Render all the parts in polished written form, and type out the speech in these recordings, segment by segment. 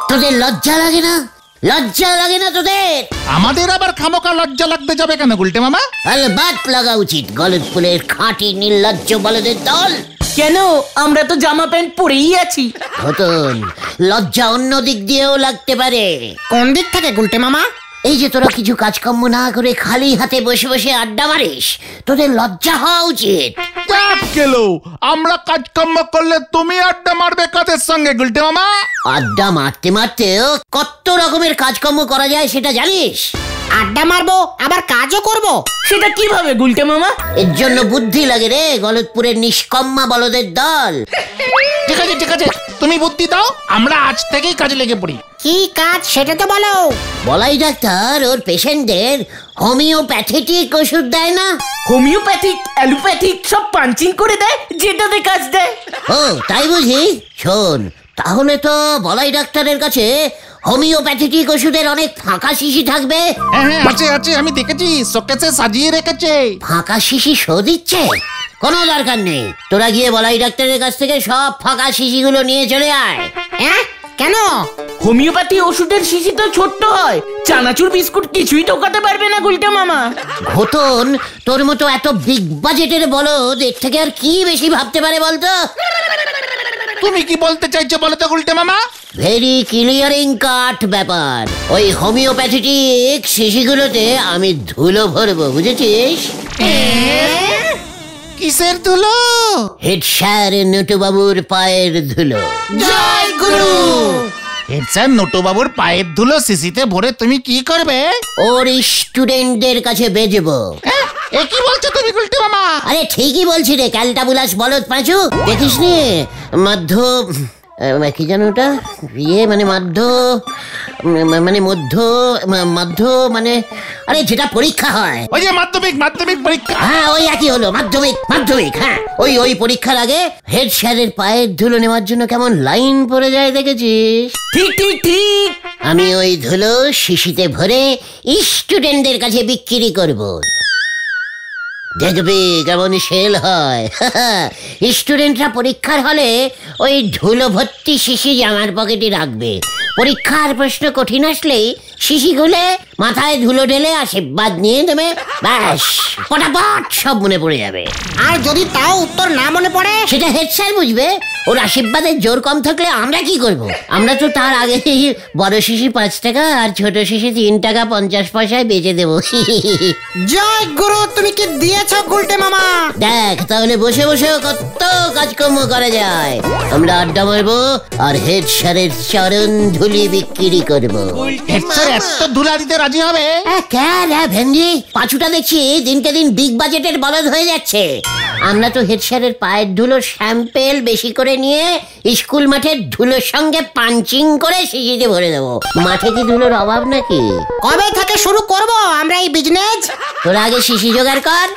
তোদের লজ্জা লাগে না? লজ্জা লাগে না তোদের? আমাদের আবার খামোকা লজ্জা লাগতে যাবে কেন গুলটে মামা? আলবাত লাগা উচিত। গলতপুরের খাঁটি নির্লজ্জ বলদের দল। কেন? আমরা তো জামা প্যান্ট পরেই আছি। ঘটন, লজ্জা অন্য দিক দিয়েও লাগতে পারে। কোন দিক থেকে গুলটে মামা? এই যে তোরা কিছু কাজকর্ম না করে খালি হাতে বসে বসে আড্ডা মারিস, তোদের লজ্জা হওয়া উচিত। আমরা কাজকর্ম করলে তুমি আড্ডা মারবে কাদের সঙ্গে গুলটে মামা? আড্ডা মারতে মারতেও কত রকমের কাজকর্ম করা যায় সেটা জানিস? আড্ডা মারবো আবার কাজও করব। সেটা কিভাবে গুলটে মামা? এর জন্য বুদ্ধি লাগে রে, গলতপুরের নিষ্কম্মা বলদের দল। ঠিক আছে ঠিক আছে, তুমি বুদ্ধি দাও, আমরা আজ থেকেই কাজে লেগে পড়ি। কি কাজ সেটা তো বলো। বলাই ডাক্তার ওর পেশেন্টদের হোমিওপ্যাথেটিক ওষুধ দেয় না? হোমিওপ্যাথিক অ্যালোপ্যাথিক সব পাঞ্চিং করে দেয়, যেটাতে কাজ দেয়। ও তাই বুঝি? শোন, তাহলে তো বলাই ডাক্তারের কাছে হোমিওপ্যাথেটিক ওষুধের অনেক ফাঁকা শিশি থাকবে। হ্যাঁ আছে আছে, আমি দেখেছি শোকেসে সাজিয়ে রেখেছে। ফাঁকা শিশি শো দিচ্ছে? কোনো দরকার নেই, তোরা গিয়ে বলাই ডাক্তারের কাছ থেকে সব ফাঁকা শিশিগুলো নিয়ে চলে আয়। হ্যাঁ কেন? হোমিওপ্যাথি ওষুধের শিশি তো ছোট্ট হয়, চানাচুর বিস্কুট কিছুই ঢোকাতে পারবে না গুলটে মামা। ঘটন, তোর মতো এত বিগ বাজেটের বলদ এর থেকে আর কি বেশি ভাবতে পারে বলতো? তুমি কি বলতে চাইছো বলো তো গুলটে মামা? ভেরি ক্লিয়ারিং কাট ব্যাপার। ওই হোমিওপ্যাথেটিক শিশিগুলোতে আমি ধুলো ভরবো, বুঝেছিস? কিসের ধুলো? হেড স্যার নটুবাবুর পায়ের ধুলো। জয় গুরু। হেড স্যার নটুবাবুর পায়ের ধুলো শিশিতে ভরে তুমি কি করবে? ওর স্টুডেন্টদের কাছে বেচবো। এ কি বলছো তুমি গুলটে মামা? আরে ঠিকই বলছি রে, ক্যালটাবুলাস বলদ পাঁচু। দেখিস নি মধ্য কি জানো ওটা, মানে মধ্য মানে আরে যেটা পরীক্ষা হয়, ওই যে মাধ্যমিক পরীক্ষা। হ্যাঁ ওই একই হলো, মাধ্যমিক। হ্যাঁ ওই পরীক্ষার আগে হেড স্যারের পায়ের ধুলো নেওয়ার জন্য কেমন লাইন পড়ে যায় দেখেছিস? ঠিক ঠিক ঠিক। আমি ওই ধুলো শিশিতে ভরে স্টুডেন্টদের কাছে বিক্রি করব। দেখবি কেমন সেল হয়। স্টুডেন্টরা পরীক্ষার হলে ওই ধুলো ভর্তি শিশি জামার পকেটে রাখবে। পরীক্ষার প্রশ্ন কঠিন আসলেই শিশি খুলে মাথায় ধুলো ঢেলে আশীর্বাদ নিয়ে নেবে, ব্যাস ফটাফট সব মনে পড়ে যাবে। আর যদি তাও উত্তর না মনে পড়ে? সেটা হেড স্যার বুঝবে। ওর আশীর্বাদের জোর কম থাকলে আমরা কি করব? আমরা তো তার আগে বড় শিশি 5 টাকা আর ছোট শিশি 3 টাকা 50 পয়সায় বেচে দেবো। জয় গুরু, তুমি কি দিয়েছ গুলটে মামা? দেখ তাহলে বসে বসে কত কাজকর্ম করা যায়। আমরা আড্ডা মারবো আর হেড স্যারের চরণ ধুলি বিক্রি করবো। হেড স্যার এত ধুলা দিতে রাজি হবে? কেন ভেন্ডি, পাঁচুটা দেখছি দিনকে দিন বিগ বাজেটের বলদ হয়ে যাচ্ছে। আমরা তো হেড স্যারের পায়ের ধুলোর স্যাম্পেল বেশি করে নিয়ে স্কুল মাঠের ধুলোর সঙ্গে পাঞ্চিং করে শিশিতে ভরে দেবো। মাঠে কি ধুলোর অভাব নাকি? কবে থেকে শুরু করব আমরা এই বিজনেস? তোরা আগে শিশি জোগাড় কর।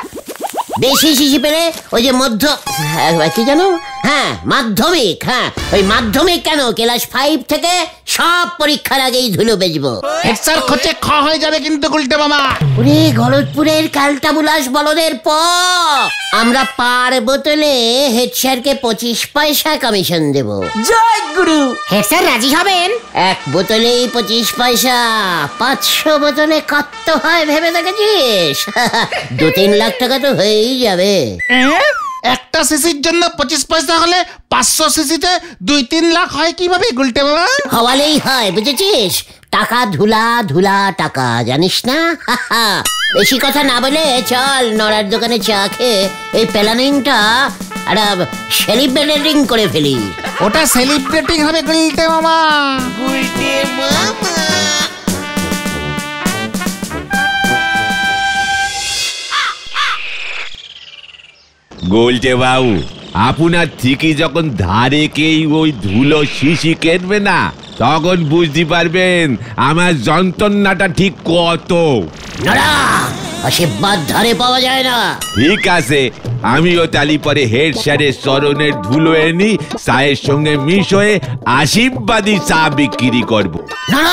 বেশি শিশি পেলে ওই যে কি জানো, হ্যাঁ মাধ্যমিক, হ্যাঁ ওই মাধ্যমিক কেন ক্লাস 5 থেকে সব পরীক্ষার আগেই ধুলো বেচবো। হেড স্যার খোঁচে খ হয়ে যাবে কিন্তু গুলটে মামা। ওরে গলতপুরের ক্যালটাবুলাস বলদের আমরা পার বোতলে হেড স্যারকে 25 পয়সা কমিশন দেব। জয় গুরু। হেড স্যার রাজি হবেন? এক বোতলেই 25 পয়সা, 500 বোতলে কত হয় ভেবে দেখেছিস? 2-3 লাখ টাকা তো হয়েই যাবে। একটা সিসির জন্য 25 পয়সা হলে 500 সিসিতে 2-3 লাখ হয় কিভাবে গুলটে মামা? হওয়ালেই হয়, বুঝেছিস? টাকা ধুলা ধুলা টাকা, জানিস না? বেশি কথা না বলে চল নড়ার দোকানে চা খেয়ে এই প্ল্যানিংটা সেলিব্রেটিং করে ফেলি। ওটা সেলিব্রেটিং হবে গুলটে মামা। গোলটে বাবু, আপনার ঠিকই যখন ধারে কেই ওই ধুলো শিশি কেটবে না, তখন বুঝতে পারবেন আমার যন্ত্রণাটা ঠিক কত। আশীর্বাদ ধারে পাওয়া যায় না। ঠিক আছে, আমিও তালি পরে হেড স্যারের চরণের ধুলো এনি চায়ের সঙ্গে মিশ হয়ে আশীর্বাদী চা বিক্রি করবো। না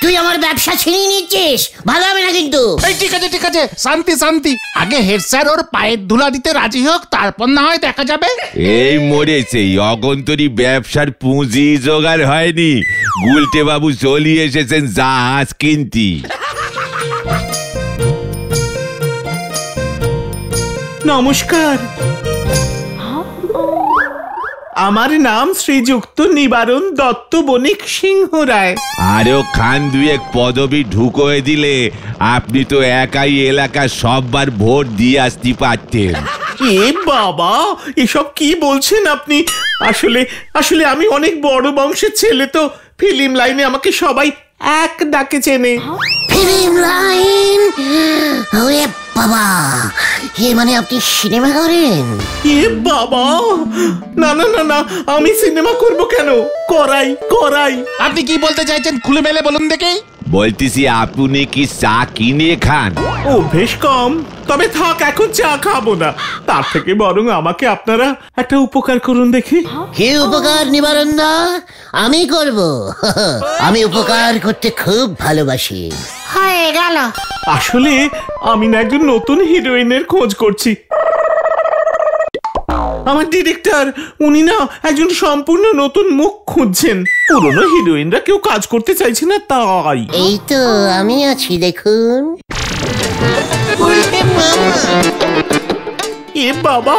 তুই আমার ব্যবসা ছিনিয়ে নিচ্ছিস, ভালো হবে না কিন্তু। এই ঠিক আছে, শান্তি শান্তি। আগে হেড স্যার ওর পায়ের ধুলা দিতে রাজি হোক, তারপর না হয় দেখা যাবে। এই মরেছে, অগন্তরী ব্যবসার পুঁজি জোগাড় হয়নি, গুলটে বাবু চলে এসেছেন জাহাজ কিনতি। নমস্কার, আমার নাম শ্রীযুক্ত নিবারণ দত্ত বণিক সিংহ রায়। আরো খান দুয়েক পদবি ঢুকোয় দিলে আপনি তো একাই এলাকার সববার ভোট দিয়ে আসতে পারতেন। এ বাবা, এসব কি বলছেন আপনি? আসলে আমি অনেক বড় বংশের ছেলে, তো ফিল্ম লাইনে আমাকে সবাই এক ডাকে চেনে। Film line? ওরে বাবা, এ মানে আপনি সিনেমা করেন? এ বাবা, না না না না, আমি সিনেমা করব কেন? করাই। আপনি কি বলতে চাইছেন খুলে মেলে বলুন দেখি। বলতেছি আপনি কি চা কিনে খান? ও বেশ কম, তবে থাক, এখন চা খাবো না। তার থেকে বরং আমাকে আপনারা একটা উপকার করুন দেখি। কি উপকার নিবারণ দা? আমি করব। আমি উপকার করতে খুব ভালোবাসি। হয়ে গেল। আসলে আমি না একজন নতুন হিরোইনের খোঁজ করছি। আমার ডিরেক্টর উনি না একজন সম্পূর্ণ নতুন মুখ খুঁজছেন। পুরনো হিরোইনরা কেউ কাজ করতে চাইছে না, তাই। এই তো আমি আছি, দেখুন। এ বাবা,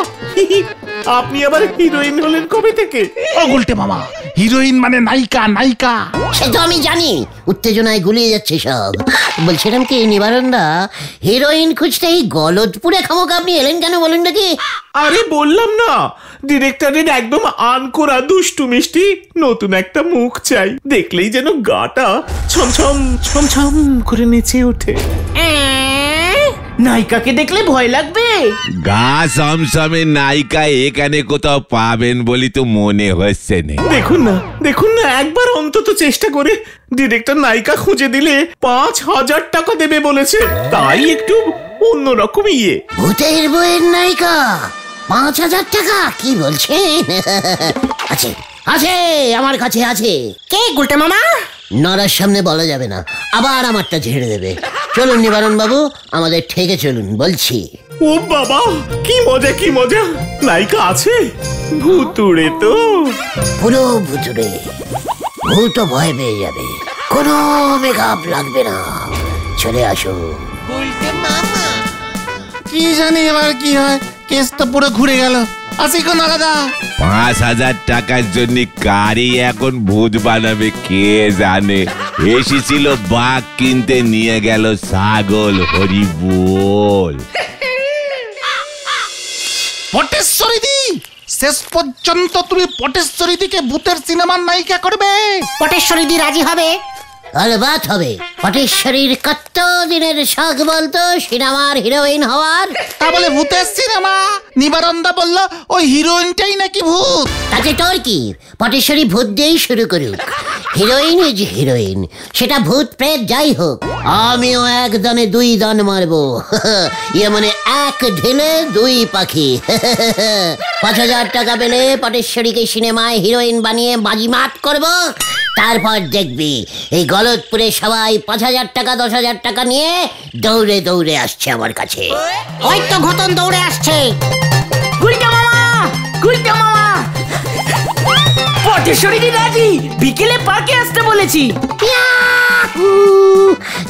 আপনি আবার হিরোইন হলেন কবে থেকে? ও গুলটে মামা, হিরোইন মানে নায়িকা। সে তো আমি জানি, উত্তেজনায় গুলিয়ে যাচ্ছে সব। বলছিলাম কি নিবারণ দা, হিরোইন খুঁজতে এই গলদপুরে খামোকা আপনি এলেন কেন বলুন নাকি? আরে বললাম না, ডিরেক্টরের একদম আনকোরা দুষ্টু মিষ্টি নতুন একটা মুখ চাই। দেখলেই যেন গাটা ছমছম করে নেচে ওঠে। নায়িকাকে দেখলে ভয় লাগবে? গা সমসমে নায়িকা এখানে কোথাও পাবেন বলি তো মনে হচ্ছে না। দেখুন না, একবার অন্তত চেষ্টা করে। ডিরেক্টর নায়িকা খুঁজে দিলে 5,000 টাকা দেবে বলেছে, তাই একটু অন্যরকম ইয়ে। ভূতের বইয়ের নায়িকা 5,000 টাকা? কি বলছেন? আছে আমার কাছে আছে। কে গুলটে মামা? নরার সামনে বলা যাবে না, আবার আমারটা ঝেড়ে দেবে। চলুন নিবারণ বাবু, আমাদের ঠেকে চলুন বলছি। ও বাবা, কি মজা! নায়িকা আছে? ভুতুড়ে তো? পুরো ভুতুড়ে। ভূত ভয় পেয়ে যাবে, কোনো মেকআপ লাগবে না। চলে আসো। কি জানি এবার কি হয়, কেস তো পুরো ঘুরে গেল। আসি কোন আলাদা। 5,000 টাকার জন্য কারি এখন ভূত বানাবে কে জানে। এসেছিল বাঘ কিনতে, নিয়ে গেল ছাগল। হরি বল। পটেশ্বরী দি, শেষ পর্যন্ত তুমি পটেশ্বরী দিকে ভূতের সিনেমার নায়িকা করবে? পটেশ্বরী দি রাজি হবে? অলবাত হবে। পটেশ্বরীর কত দিনের শখ বলতো সিনেমার হিরোইন হওয়ার। তা বলে ভূতের সিনেমা? নিবারণদা বলল ওই হিরোইনটাই নাকি ভূত। তাতে তোর কি? পটেশ্বরী ভূত দিয়েই শুরু করুক। হিরোইন ইজ হিরোইন, সেটা ভূত প্রেত যাই হোক। আমিও এক দানে দুই দান মারবো। ইয়ে মানে এক ঢিলে দুই পাখি। 5,000 টাকা পেলে পটেশ্বরীকে সিনেমায় হিরোইন বানিয়ে বাজিমাত করবো। তারপর দেখবি এই গলদপুরে সবাই 5,000 টাকা 10,000 টাকা নিয়ে দৌড়ে দৌড়ে আসছে আমার কাছে। ওই তো ঘটন দৌড়ে আসছে। গুলটে মামা! পটেশ্বরী দি রাজি, বিকেলে পার্কে আসতে বলেছি। ইয়াহু!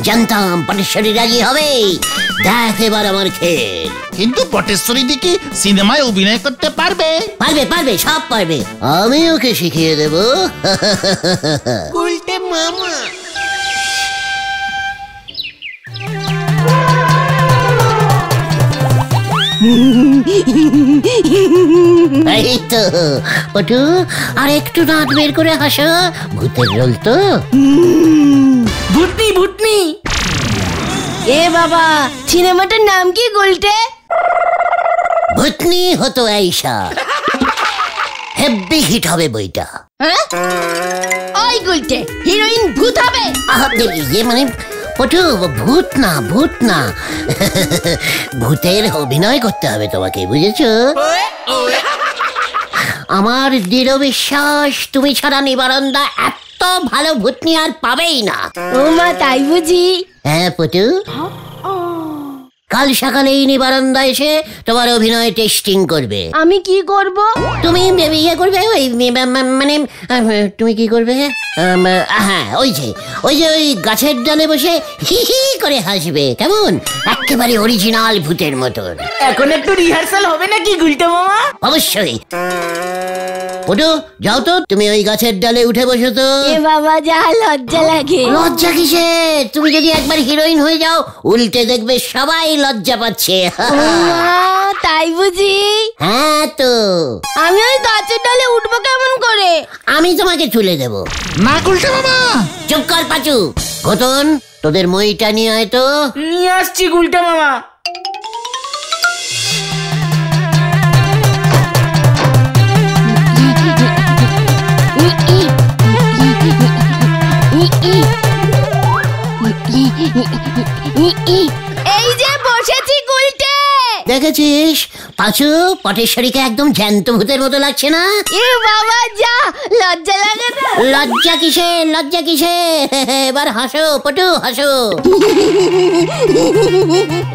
জানতাম পটেশ্বরী রাজি হবে। দেখ এবার আমার খেল। কিন্তু পটেশ্বরী দি কি সিনেমায় অভিনয় করতে পারবে? পারবে, সব পারবে। আমি ওকে শিখিয়ে দেব। উল্টে মামা। এই তো পটু, আর একটু দাঁত বের করে হাসো। ভূতের রোল তো। ভূতনি। এ বাবা, সিনেমাটার নাম কি গুলটে? ভূতনি হতো আইসা। হেভি হিট হবে বইটা। ওই গুলটে, হিরোইন ভূত হবে? ইয়ে মানে পটু, ভূত না। ভূতের অভিনয় করতে হবে তোমাকে, বুঝেছো? আমার দৃঢ় বিশ্বাস তুমি ছাড়া নিবারণদা এত মস্ত ভালো ভূতনি আর পাবেই না। ও মা তাই বুঝি? হ্যাঁ পটু, কাল সকালেই নিবারণদা এসে তোমার অভিনয় টেস্টিং করবে। আমি কি করব? তুমি ইয়ে করবে, ওই মানে তুমি কি করবে? হ্যাঁ ওই যে ওই গাছের ডালে বসে হি হি করে হাসবে, কেমন একেবারে অরিজিনাল ভূতের মতন। এখন একটু রিহার্সাল হবে নাকি গুলটে মামা? অবশ্যই। পটু যাও তো, তুমি ওই গাছের ডালে উঠে বসো তো। এ বাবা যা লজ্জা লাগে। লজ্জা কিসের? তুমি যদি একবার হিরোইন হয়ে যাও, উল্টে দেখবে সবাই লজ্জা পাচ্ছে। ও মা তাই বুঝি? হ্যাঁ তো। আমি ওই গাছের ডালে উঠবো কেমন করে? আমি তোমাকে তুলে দেব। না গুলটে মামা। চুপ কর পাচু। ঘটন, তোদের মইটা নিয়ে আয় তো। নিয়ে আসছি গুলটে মামা। এই যে বসেছি গুলটে। দেখেছিস পাচু, পটেশ্বরীকে একদম জ্যান্ত ভূতের মতো লাগছে না? এ বাবা যা লজ্জা লাগে না। লজ্জা কিসে, লজ্জা কিসে? এবার হাসো পটু, হাসো।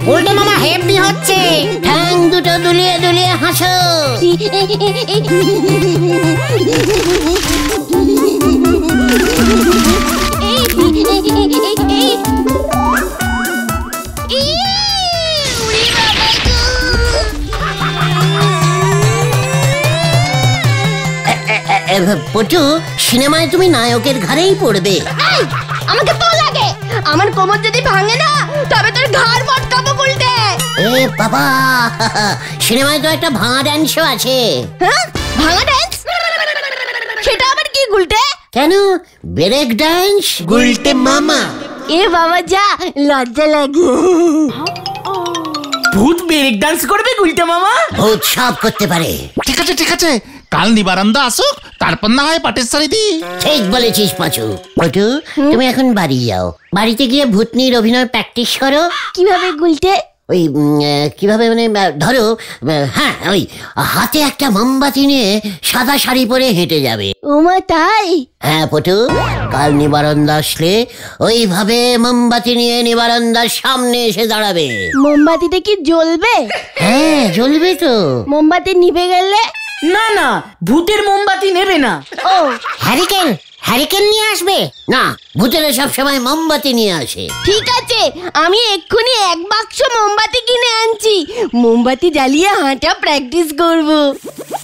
গুলটে মামা হেভি হচ্ছে। ঠ্যাং দুটো দুলিয়ে দুলিয়ে হাসো। পটু, সিনেমায় তুমি নায়কের ঘাড়েই পড়বে। আমাকে তো লাগে, আমার কোমর যদি ভাঙে না তবে তোর ঘাড় মটকাবো গুলটে। এ বাবা, সিনেমায় তো একটা ভাঙা ড্যান্সও আছে। হ্যাঁ ভাঙা ড্যান্স? সেটা আবার কি গুলটে? কেন, ব্রেক ড্যান্স। গুলটে মামা। এ বাবা যা লজ্জা লাগে। ভূত ব্রেক ডান্স করবে গুলটে মামা? ভূত সব করতে পারে। ঠিক আছে ঠিক আছে, কাল নিবারণদা আসুক, তারপর না হয় পাটেশ্বরী দি। ঠিক বলেছিস পাচু। পটু, তুমি এখন বাড়ি যাও। বাড়িতে গিয়ে ভূতনির অভিনয় প্র্যাকটিস করো। কিভাবে গুলটে? ওই কিভাবে মানে ধরো, হ্যাঁ ওই হাতে একটা মোমবাতি নিয়ে সাদা শাড়ি পরে হেঁটে যাবে। ওমা তাই? হ্যাঁ পটু, কাল নিবারণদা আসলে ওইভাবে মোমবাতি নিয়ে নিবারণদার সামনে এসে দাঁড়াবে। মোমবাতিটা কি জ্বলবে? হ্যাঁ জ্বলবে তো। মোমবাতি নিভে গেলে? না না, ভূতের মোমবাতি নেবে না। ও হ্যারিকেন, হ্যারিকেন নিয়ে আসবে না? ভূতেরা সব সময় মোমবাতি নিয়ে আসে। ঠিক আছে, আমি এক্ষুনি এক বাক্স মোমবাতি কিনে আনছি। মোমবাতি জ্বালিয়ে হাঁটা প্র্যাকটিস করব।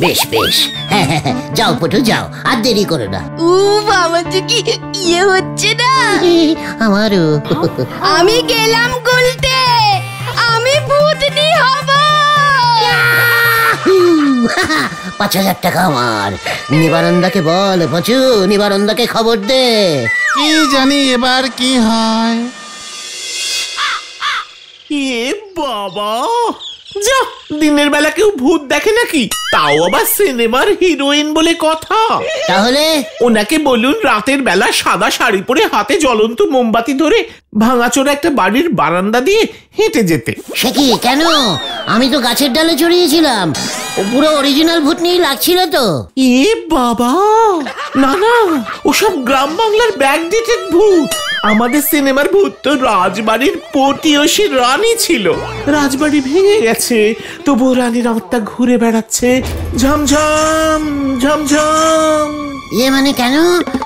বেশ বেশ, হ্যাঁ হ্যাঁ হ্যাঁ, যাও পটু যাও, আর দেরি করো না। উ বাবা তো কি ইয়ে হচ্ছে না। আমারও। আমি গেলাম গুলটে, আমি ভূতনি হব। ৫,০০০ টাকা আমার। নিবারণদাকে বল পাচু, নিবারণদাকে খবর দে। কি জানি এবার কি হয়। এ বাবা, যা দিনের বেলা কেউ ভূত দেখে নাকি? তাও আবার সিনেমার হিরোইন বলে কথা। তাহলে ওনাকে বলুন রাতের বেলা সাদা শাড়ি পরে হাতে জ্বলন্ত মোমবাতি ধরে ভাঙাচোরা একটা বাড়ির বারান্দা দিয়ে হেঁটে যেতে। সে কি, কেন? আমি তো গাছের ডালে চড়িয়েছিলাম, ও পুরো অরিজিনাল ভূতনি লাগছিল তো। এ বাবা, না না, ওসব গ্রাম বাংলার ব্যাকডেটেড ভূত। আমাদের সিনেমার ভূত তো রাজবাড়ির পটিয়সী রানী ছিল। রাজবাড়ি ভেঙে গেছে, তবুও রানীর আত্মা ঘুরে বেড়াচ্ছে ঝমঝম ঝমঝম। মানে কেন,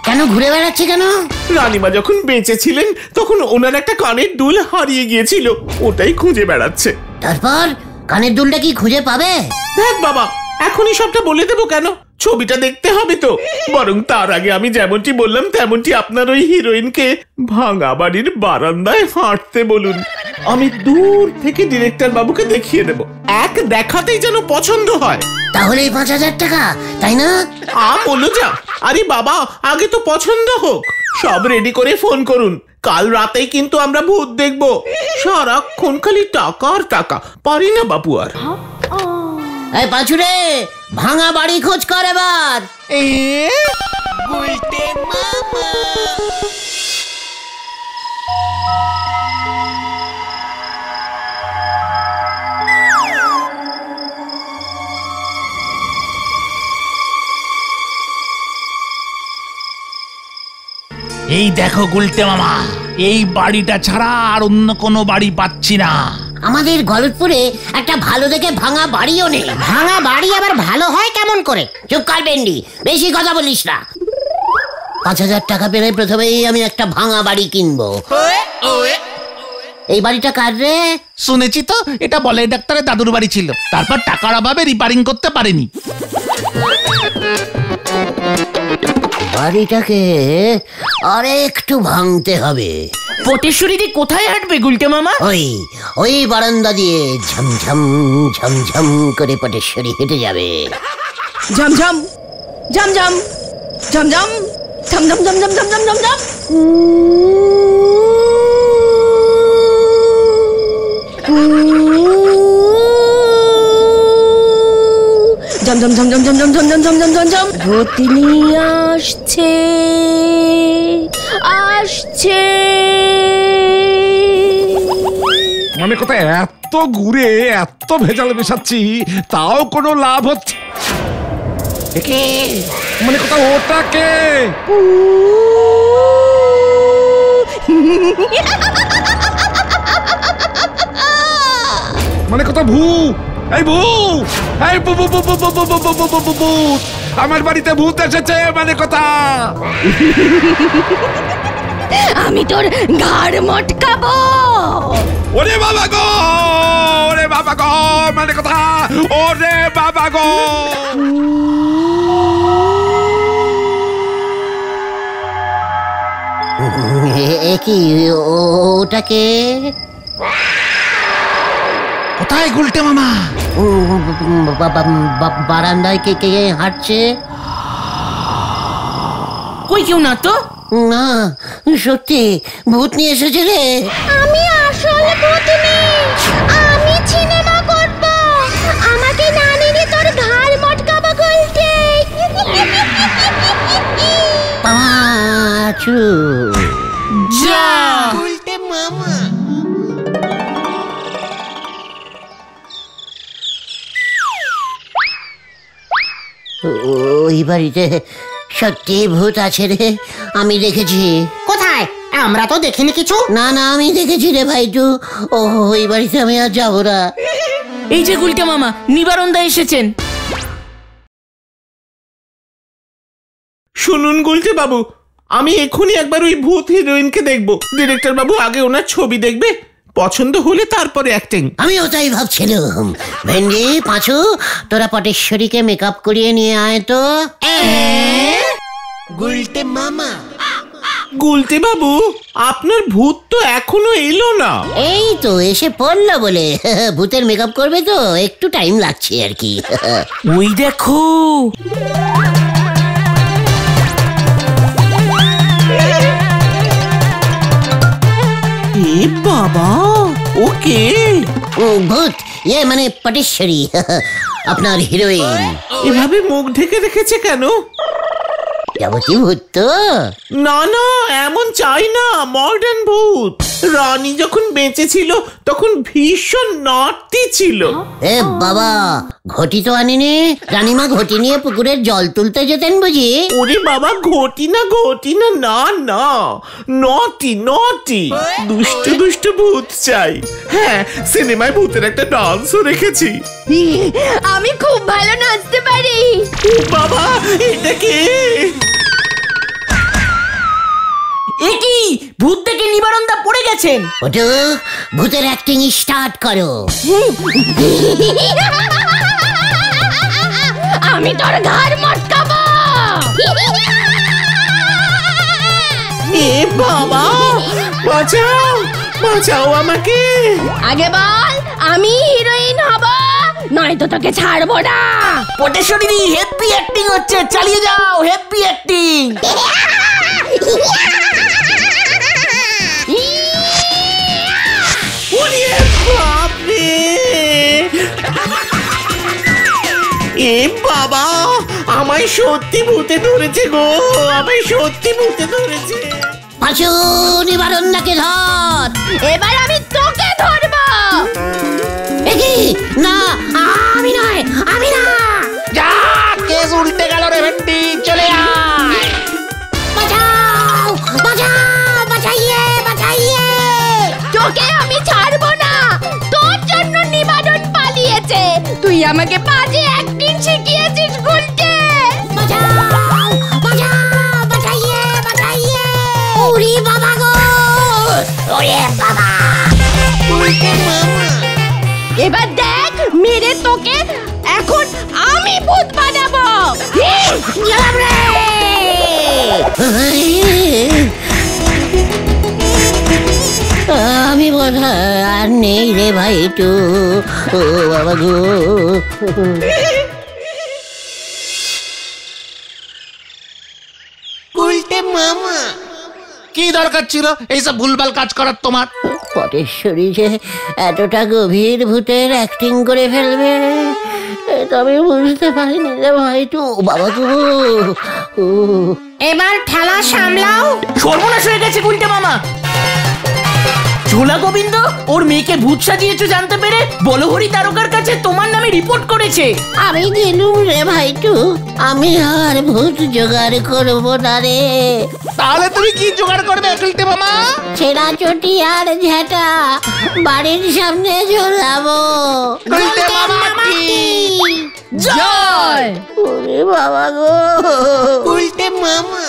কেন ঘুরে বেড়াচ্ছে কেন? রানীমা যখন বেঁচে ছিলেন তখন ওনার একটা কানের দুল হারিয়ে গিয়েছিল, ওটাই খুঁজে বেড়াচ্ছে। তারপর কানের দুলটা কি খুঁজে পাবে? দেখ বাবা, এখনই সবটা বলে দেবো কেন? ছবিটা দেখতে হবে তো। বরং তার আগে আমি যেমনটি বললাম তেমনটি আপনার ওই হিরোইনকে ভাঙা বাড়ির বারান্দায় হাঁটতে বলুন। আমি দূর থেকে ডিরেক্টর বাবুকে দেখিয়ে দেব, এক দেখাতেই যেন পছন্দ হয়। তাহলে ৫,০০০ টাকা, তাই না? বলো যা। আরে বাবা, আগে তো পছন্দ হোক। সব রেডি করে ফোন করুন। কাল রাতেই কিন্তু আমরা ভূত দেখবো। সারাক্ষণ খালি টাকা আর টাকা, পারি না বাপু আর। এই পাঁচুরে, ভাঙা বাড়ি খোঁজ কর এবার। গুলটে মামা। এই দেখো গুলটে মামা, এই বাড়িটা ছাড়া আর অন্য কোনো বাড়ি পাচ্ছি না। আমাদের গলতপুরে একটা ভালো দেখে ভাঙা বাড়িও নেই। ভাঙা বাড়ি আবার ভালো হয় কেমন করে? চুপ কর বেন্ডি, বেশি কথা বলিস না। 5,000 টাকা পেলে প্রথমেই আমি একটা ভাঙা বাড়ি কিনবো। এই বাড়িটা কার রে? শুনেছি তো এটা বলাই ডাক্তারের দাদুর বাড়ি ছিল, তারপর টাকার অভাবে রিপেয়ারিং করতে পারেনি। বাড়িটাকে আরেকটু ভাঙতে হবে। পটেশ্বরীদি কোথায় হাঁটবে গুলটে মামা? ওই বারান্দা দিয়ে ঝমঝম ঝমঝম করে পটেশ্বরী হেঁটে যাবে। ঝমঝম ঝমঝম ঝমঝম ঝমঝম ঝমঝম ঝমঝম ঝমঝম। ঝমঝম ঝমঝম ঝমঝম ঝমঝম ঝমঝম ঝমঝম। ভূতিনি আসছে আসছে। মানে কথা এত ঘুরে এত ভেজাল মেশাচ্ছি তাও কোনো লাভ হচ্ছে? মানে কথা ওটাকে মানে কথা ভূত, এই ভূত, এই ভূত, আমার বাড়িতে ভূত এসেছে মানে কথা। আমি তোর ঘাড় মটকাবো। ওরে বাবা গো, ওরে বাবা গো, মানে কথা, ওরে বাবা গো। কি ওটাকে? কোথায় গুলটে মামা? বারান্দায় কে কে হাঁটছে? কই কেউ না তো। না সত্যি ভূত নিয়ে এসেছে রে। আমি আসলে ভূতনি, আমি সিনেমা করব। আমাকে না নিলে তোর ঘাড় মটকাবো গুলটে। পাঁচু যা গুলটে মামা। ওই বাড়িতে সত্যি ভূত আছে রে, আমি দেখেছি। কোথায়? আমরা তো দেখিনি কিছু। না না আমি দেখেছি রে ভাইটু। ওই বাড়িতে আমি আর যাবো না। এই যে গুলটে মামা, নিবারণদা এসেছেন। শুনুন গুলটে বাবু, আমি এখনই একবার ওই ভূত হিরোইনকে দেখবো। ডিরেক্টর বাবু আগে ওনার ছবি দেখবে, পছন্দ হলে তারপরে অ্যাক্টিং। আমিও তাই ভাবছিলাম। ভেন্ডি, পাঁচু, তোরা পটেশ্বরীকে মেকআপ করিয়ে নিয়ে আয় তো। গুলটে মামা। গুলটে বাবু, আপনার ভূত তো এখনো এলো না। এই তো এসে পড়লো বলে। ভূতের মেকআপ করবে তো একটু টাইম লাগছে আর কি। ওই দেখো। এ বাবা, ওকে ভূত মানে পটেশ্বরী, আপনার হিরোইন। এভাবে মুখ ঢেকে রেখেছে কেন? যাবতীয় ভূত তো। না না, এমন চাই না। মডার্ন ভূত। রানী যখন বেঁচে ছিল তখন ভীষণ নাট্যি ছিল। এ বাবা, ঘটি তো আনিনি। রানীমা ঘটি নিয়ে পুকুরের জল তুলতে যেতেন বুঝি? ওরে বাবা, ঘটি না না না, নটি নটি, দুষ্ট দুষ্ট ভূত চাই। হ্যাঁ, সিনেমায় ভূতের একটা ডান্সও রেখেছি। আমি খুব ভালো নাচতে পারি। ও বাবা, এটা কে? এ কি, ভূত থেকে নিবারণদা পড়ে গেছেন। ওটা ভূতের অ্যাক্টিং স্টার্ট করো। আমি তোর ঘাড় মটকাবো। এ বাবা, বাঁচাও বাঁচাও আমাকে। আগে বল আমি হিরোইন হব, নয়তো তোকে ছাড়বো না। পটেশ্বরীদি হ্যাপি অ্যাক্টিং হচ্ছে, চালিয়ে যাও হ্যাপি অ্যাক্টিং। ওরে বাপরে, এ বাবা, আমায় সত্যি ভূতে ধরেছে গো, আমায় সত্যি ভূতে ধরেছে। পাঁচু, নিবারণদাকে ধর। এবার আমি তোকে ধরবো। একি না, আমি নয়, আমি না। যা, কেস উল্টে গেল রে ভেন্ডি, চলে আয়। বাঁচাও বাঁচাও। এবার দেখ মেরে তোকে এখন আমি ভূত বানাবো। আমি বোধহয় আর নেই রে ভাই একটু, ও বাবা গো। কি দরকার ছিল এইসব ভুলভাল কাজ করার তোমার? পটেশ্বরী যে এতটা গভীর ভূতের অ্যাক্টিং করে ফেলবে তবে বুঝতে পারিনি রে ভাই একটু, বাবা গো। এবার ঠেলা সামলাও। সর্বনাশ হয়ে গেছে গুলটে মামা। ঝোলা গোবিন্দ ওর মেয়েকে ভূত সাজিয়েছো জানতে পেরে বলহরি তারকার কাছে তোমার নামে রিপোর্ট করেছে। আমি গেলুম রে ভাইটু, আমি আর ভূত জোগাড় করবো না রে। তাহলে তুমি কি জোগাড় করবে গুলটে মামা? ছেঁড়া চটি আর ঝেঁটা বাড়ির সামনে ঝোলাবো। গুলটে মামা কি জয়। ওরে বাবা গো। গুলটে মামা।